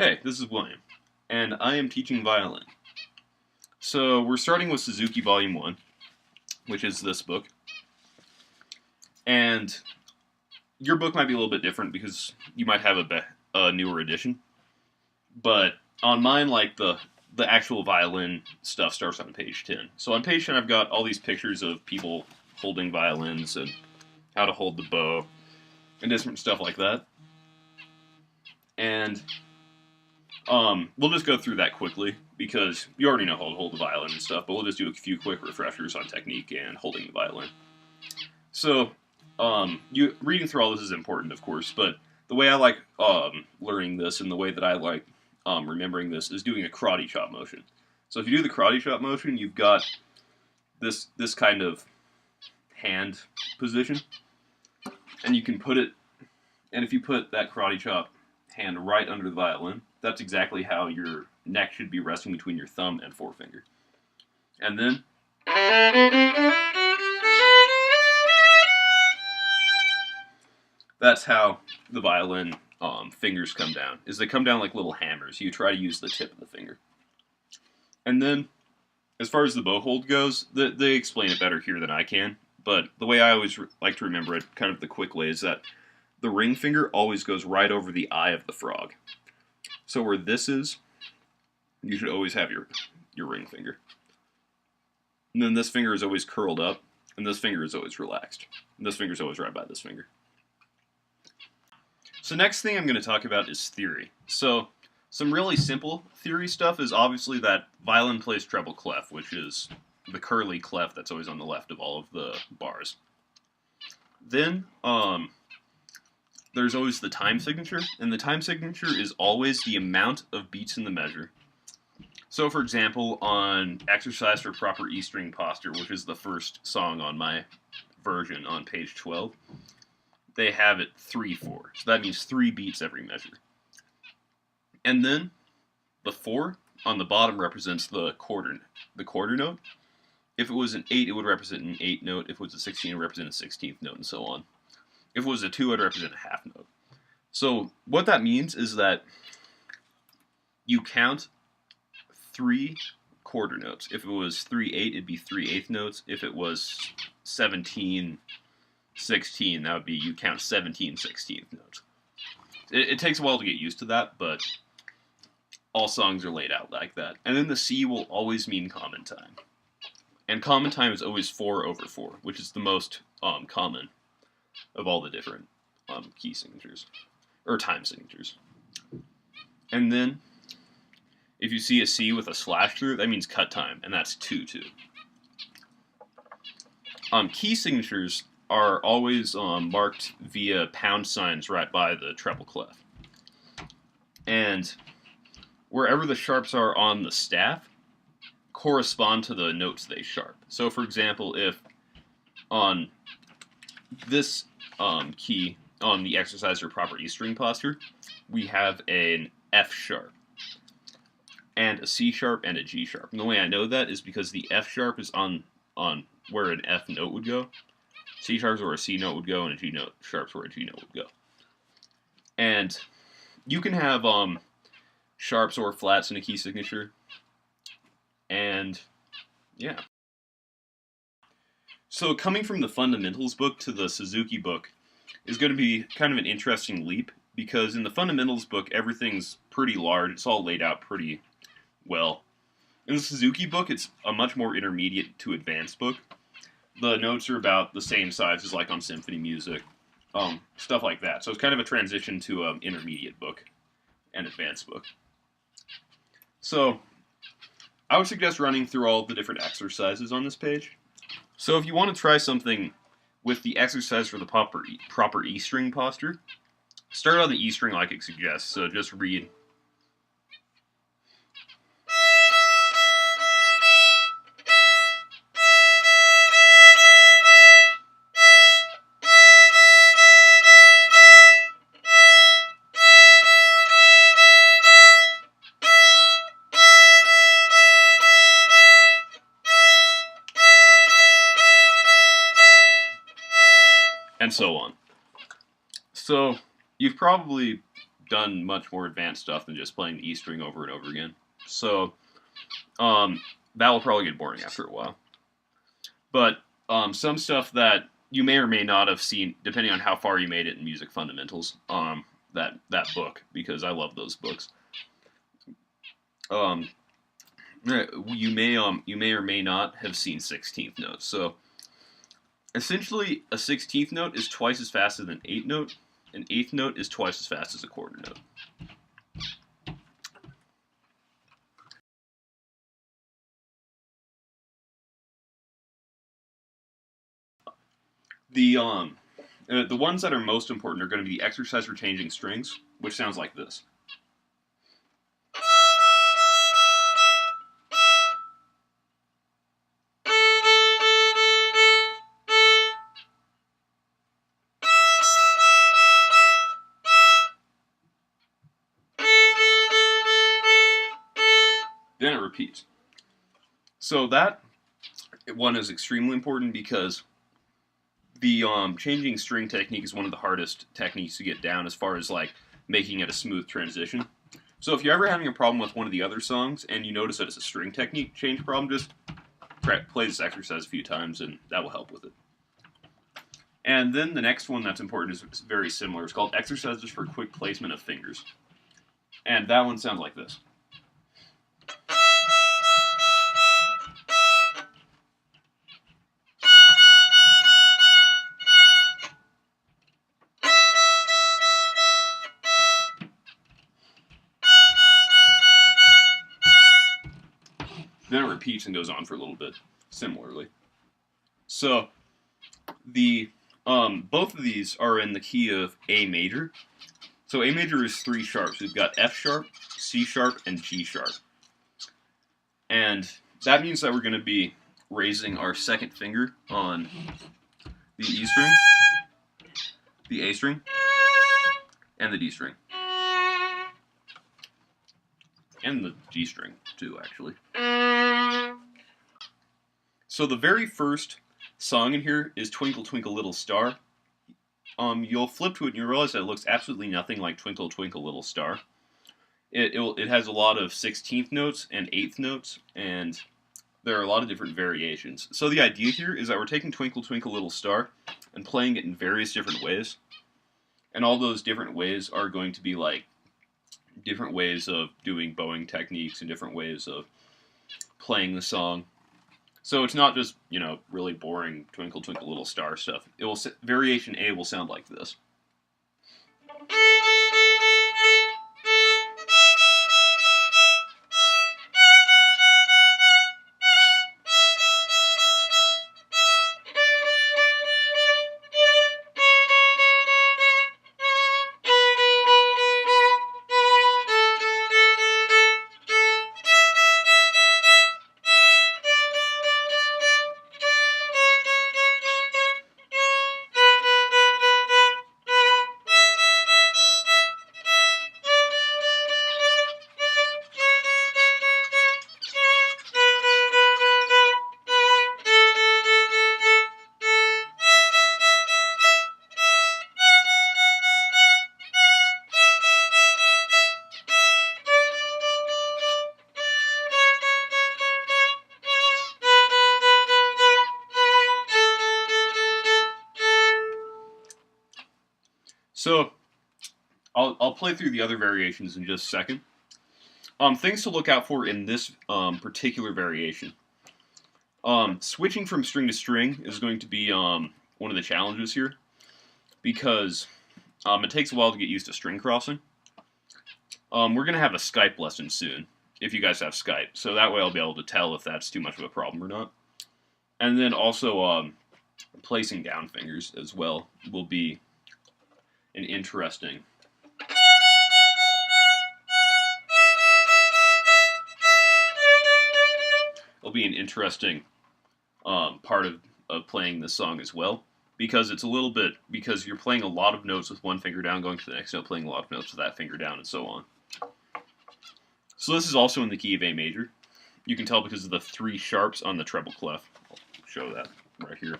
Hey, this is William, and I am teaching violin. So we're starting with Suzuki Volume 1, which is this book. And your book might be a little bit different because you might have a newer edition. But on mine, like the actual violin stuff starts on page 10. So on page 10, I've got all these pictures of people holding violins and how to hold the bow and different stuff like that. And we'll just go through that quickly because you already know how to hold the violin and stuff, but we'll just do a few quick refreshers on technique and holding the violin. So, reading through all this is important, of course, but the way I like learning this and the way that I like remembering this is doing a karate chop motion. So if you do the karate chop motion, you've got this kind of hand position, and you can put it, and if you put that karate chop hand right under the violin, that's exactly how your neck should be resting between your thumb and forefinger. And then that's how the violin fingers come down, is they come down like little hammers. You try to use the tip of the finger. And then, as far as the bow hold goes, they explain it better here than I can, but the way I always like to remember it, kind of the quick way, is that the ring finger always goes right over the eye of the frog. So where this is, you should always have your ring finger. And then this finger is always curled up, and this finger is always relaxed. And this finger is always right by this finger. So next thing I'm going to talk about is theory. So some really simple theory stuff is obviously that violin plays treble clef, which is the curly clef that's always on the left of all of the bars. Then there's always the time signature, and the time signature is always the amount of beats in the measure. So, for example, on Exercise for Proper E String Posture, which is the first song on my version on page 12, they have it 3-4. So that means 3 beats every measure. And then the 4 on the bottom represents the quarter note. If it was an 8, it would represent an 8 note. If it was a 16, it would represent a 16th note, and so on. If it was a 2, it would represent a half note. So what that means is that you count 3 quarter notes. If it was 3/8, it'd be 3/8 notes. If it was 17/16, that would be you count 17/16 notes. It takes a while to get used to that, but all songs are laid out like that. And then the C will always mean common time. And common time is always 4/4, which is the most common of all the different key signatures, or time signatures. And then, if you see a C with a slash through it, that means cut time, and that's 2/2. Key signatures are always marked via pound signs right by the treble clef. And wherever the sharps are on the staff correspond to the notes they sharp. So, for example, if on this key on the Exercise for Proper E String Posture, we have an F sharp, and a C sharp, and a G sharp. And the way I know that is because the F sharp is on where an F note would go, C sharp is where a C note would go, and a G note sharp is where a G note would go. And you can have sharps or flats in a key signature, and yeah. So coming from the fundamentals book to the Suzuki book is going to be kind of an interesting leap, because in the fundamentals book, everything's pretty large. It's all laid out pretty well. In the Suzuki book, it's a much more intermediate to advanced book. The notes are about the same size as like on symphony music, stuff like that. So it's kind of a transition to an intermediate book and advanced book. So I would suggest running through all the different exercises on this page. So if you want to try something with the Exercise for the proper E string posture, start on the E string like it suggests. So just read. And so on. So you've probably done much more advanced stuff than just playing the E string over and over again. So that will probably get boring after a while. But some stuff that you may or may not have seen, depending on how far you made it in Music Fundamentals, that book, because I love those books. You may or may not have seen 16th notes. So essentially, a 16th note is twice as fast as an 8th note. An 8th note is twice as fast as a quarter note. The ones that are most important are going to be the exercise for changing strings, which sounds like this. Then it repeats. So that one is extremely important because the changing string technique is one of the hardest techniques to get down as far as like making it a smooth transition. So if you're ever having a problem with one of the other songs and you notice that it's a string technique change problem, just play this exercise a few times and that will help with it. And then the next one that's important is very similar. It's called Exercises for Quick Placement of Fingers. And that one sounds like this. Then it repeats and goes on for a little bit, similarly. So the both of these are in the key of A major. So A major is 3 sharps. We've got F sharp, C sharp, and G sharp. And that means that we're going to be raising our second finger on the E string, the A string, and the D string. And the G string, too, actually. So the very first song in here is Twinkle, Twinkle, Little Star. You'll flip to it and you realize that it looks absolutely nothing like Twinkle, Twinkle, Little Star. It has a lot of 16th notes and 8th notes, and there are a lot of different variations. So the idea here is that we're taking Twinkle, Twinkle, Little Star and playing it in various different ways. And all those different ways are going to be like different ways of doing bowing techniques and different ways of playing the song. So it's not just, really boring Twinkle, Twinkle, Little Star stuff. Variation A will sound like this. So I'll play through the other variations in just a second. Things to look out for in this particular variation. Switching from string to string is going to be one of the challenges here, because it takes a while to get used to string crossing. We're going to have a Skype lesson soon, if you guys have Skype, so that way I'll be able to tell if that's too much of a problem or not. And then also placing down fingers as well will be an interesting part of playing this song as well, because it's a little bit, because you're playing a lot of notes with one finger down, going to the next note, playing a lot of notes with that finger down, and so on. So this is also in the key of A major. You can tell because of the 3 sharps on the treble clef. I'll show that right here.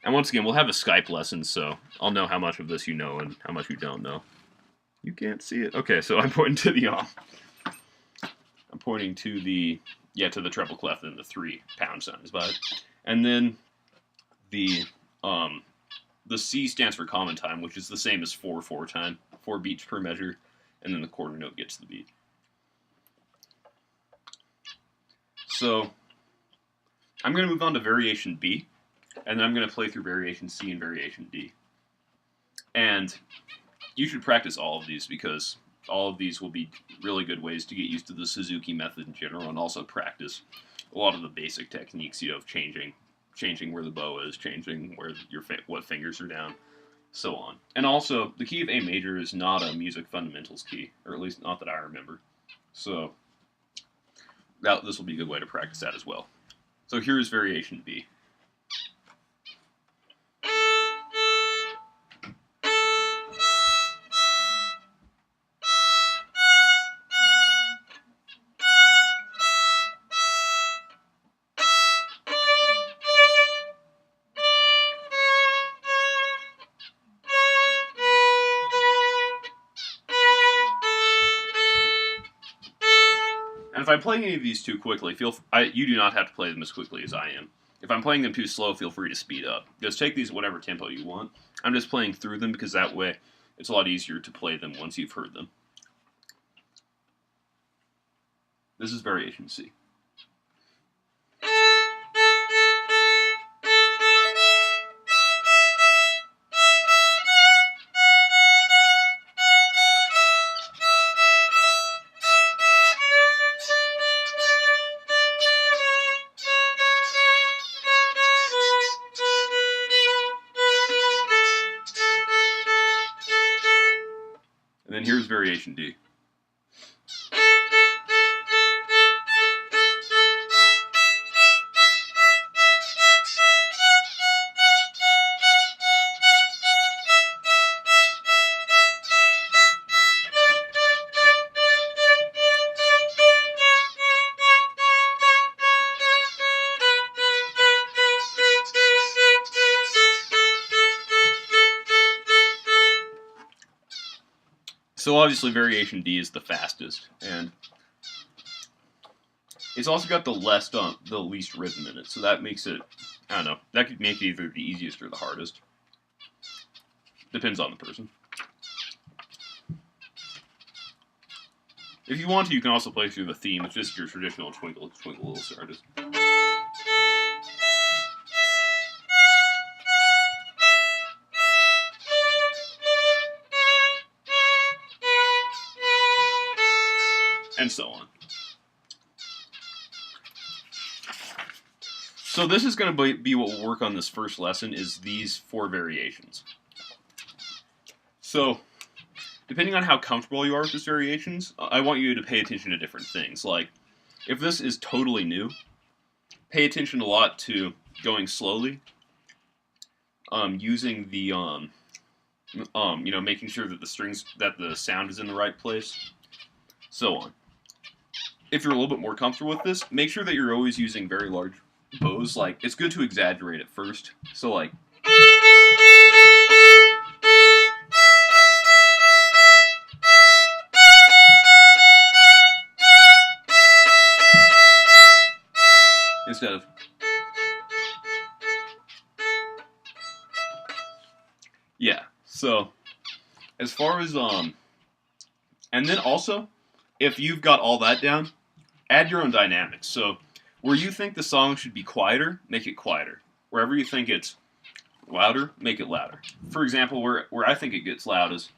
And once again, we'll have a Skype lesson, so I'll know how much of this you know and how much you don't know. You can't see it. Okay, so I'm pointing to the I'm pointing to the to the treble clef and the 3 pound signs by it, and then the C stands for common time, which is the same as 4/4 time, 4 beats per measure, and then the quarter note gets the beat. So I'm going to move on to variation B, and then I'm going to play through variation C and variation D. And you should practice all of these because all of these will be really good ways to get used to the Suzuki method in general, and also practice a lot of the basic techniques, of changing where the bow is, changing where what fingers are down, so on. And also, the key of A major is not a music fundamentals key, or at least not that I remember. So this will be a good way to practice that as well. So here's variation B. And if I'm playing any of these too quickly, you do not have to play them as quickly as I am. If I'm playing them too slow, feel free to speed up. Just take these at whatever tempo you want. I'm just playing through them because that way it's a lot easier to play them once you've heard them. This is variation C. And then here's variation D. So obviously variation D is the fastest, and it's also got the least rhythm in it, so that makes it, I don't know, that could make it either the easiest or the hardest. Depends on the person. If you want to, you can also play through the theme. It's just your traditional Twinkle, Twinkle, Little Star. And so on. So this is going to be what we'll work on this first lesson, is these 4 variations. So, depending on how comfortable you are with these variations, I want you to pay attention to different things. Like, if this is totally new, pay attention a lot to going slowly, using the, making sure that the sound is in the right place, so on. If you're a little bit more comfortable with this, make sure that you're always using very large bows. Like, it's good to exaggerate at first. So, like, instead of, yeah. So, as far as and then also, if you've got all that down, add your own dynamics. So, where you think the song should be quieter, make it quieter. Wherever you think it's louder, make it louder. For example, where I think it gets loud is,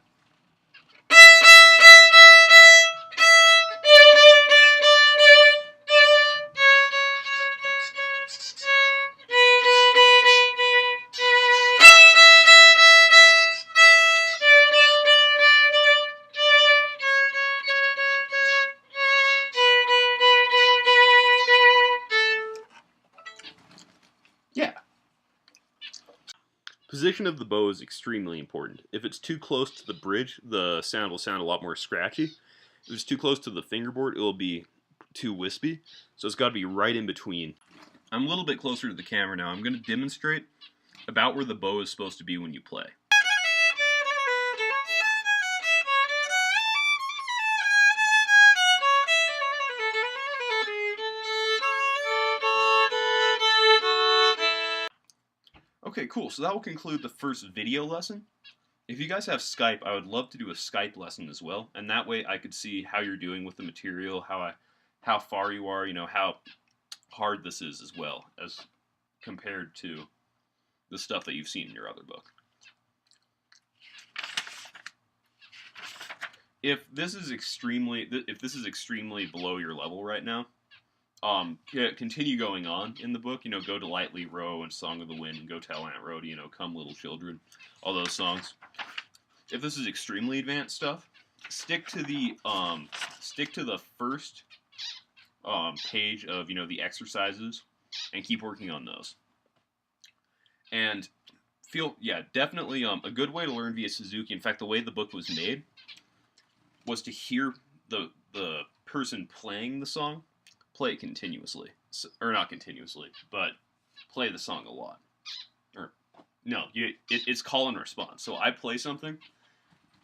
yeah. Position of the bow is extremely important. If it's too close to the bridge, the sound will sound a lot more scratchy. If it's too close to the fingerboard, it will be too wispy. So it's got to be right in between. I'm a little bit closer to the camera now. I'm going to demonstrate about where the bow is supposed to be when you play. cool. So that will conclude the first video lesson. If you guys have Skype, I would love to do a Skype lesson as well, and that way I could see how you're doing with the material, how far you are, how hard this is as well as compared to the stuff that you've seen in your other book. If this is extremely below your level right now, continue going on in the book. Go to Lightly Row and Song of the Wind and Go Tell Aunt Rhody, Come Little Children, all those songs. If this is extremely advanced stuff, stick to the first page of the exercises and keep working on those. And definitely a good way to learn via Suzuki. In fact, the way the book was made was to hear the person playing the song play it continuously, or not continuously, but play the song a lot. Or no, it's call and response. So I play something,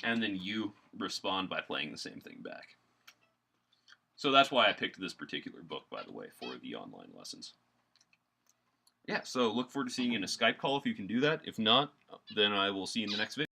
and then you respond by playing the same thing back. So that's why I picked this particular book, by the way, for the online lessons. Yeah, so look forward to seeing you in a Skype call if you can do that. If not, then I will see you in the next video.